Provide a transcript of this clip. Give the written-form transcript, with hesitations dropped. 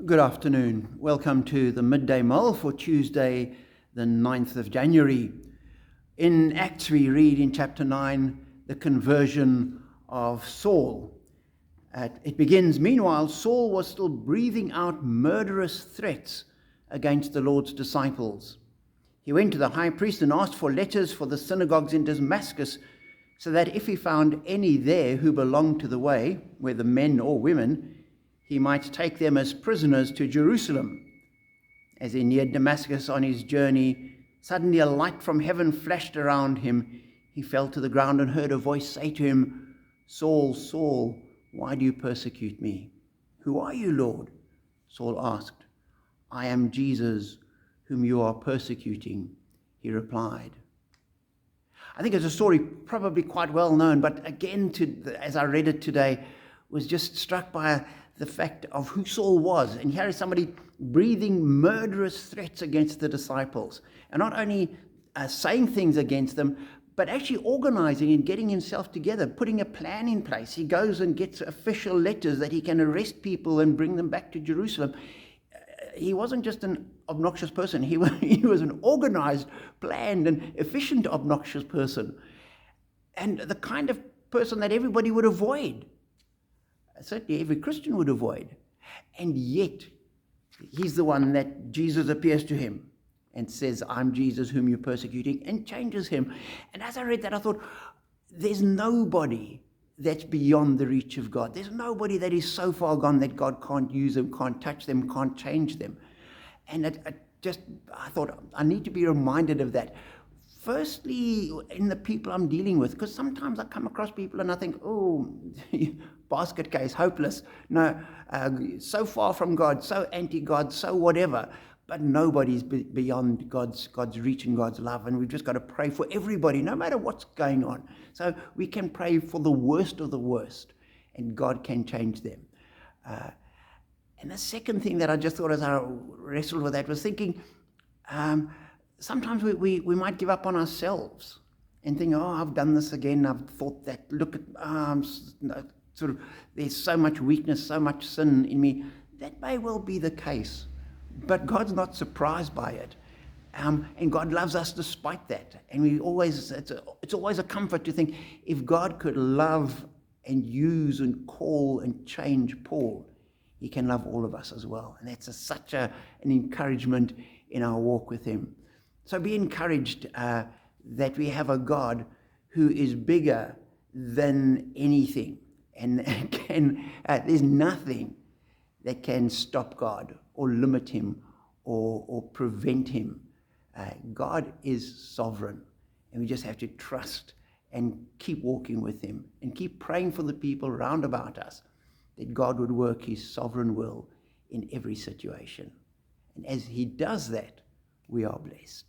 Good afternoon. Welcome to the Midday Mull for Tuesday, the 9th of January. In Acts, we read in chapter 9 the conversion of Saul. It begins, meanwhile, Saul was still breathing out murderous threats against the Lord's disciples. He went to the high priest and asked for letters for the synagogues in Damascus, so that if he found any there who belonged to the way, whether men or women, he might take them as prisoners to Jerusalem. As he neared Damascus on his journey, suddenly a light from heaven flashed around him. He fell to the ground and heard a voice say to him, "Saul, Saul, why do you persecute me?" "Who are you, Lord?" Saul asked. "I am Jesus, whom you are persecuting," he replied. I think it's a story probably quite well known, but again, as I read it today, was just struck by the fact of who Saul was. And here is somebody breathing murderous threats against the disciples. And not only saying things against them, but actually organizing and getting himself together, putting a plan in place. He goes and gets official letters that he can arrest people and bring them back to Jerusalem. He wasn't just an obnoxious person. He was an organized, planned, and efficient obnoxious person. And the kind of person that everybody would avoid. Certainly every Christian would avoid. And yet, he's the one that Jesus appears to him and says, "I'm Jesus whom you're persecuting," and changes him. And as I read that, I thought, there's nobody that's beyond the reach of God. There's nobody that is so far gone that God can't use them, can't touch them, can't change them. And I thought, I need to be reminded of that. Firstly, in the people I'm dealing with, because sometimes I come across people and I think, oh, basket case, hopeless. No, so far from God, so anti-God, so whatever. But nobody's beyond God's reach and God's love. And we've just got to pray for everybody, no matter what's going on. So we can pray for the worst of the worst, and God can change them. And the second thing that I just thought as I wrestled with that was thinking, sometimes we might give up on ourselves and think, oh, I've done this again. I've thought that, look at, there's so much weakness, so much sin in me. That may well be the case, but God's not surprised by it. And God loves us despite that. And it's always a comfort to think, if God could love and use and call and change Paul, he can love all of us as well. And that's such an encouragement in our walk with him. So be encouraged that we have a God who is bigger than anything. And there's nothing that can stop God or limit him or prevent him. God is sovereign. And we just have to trust and keep walking with him and keep praying for the people round about us, that God would work his sovereign will in every situation. And as he does that, we are blessed.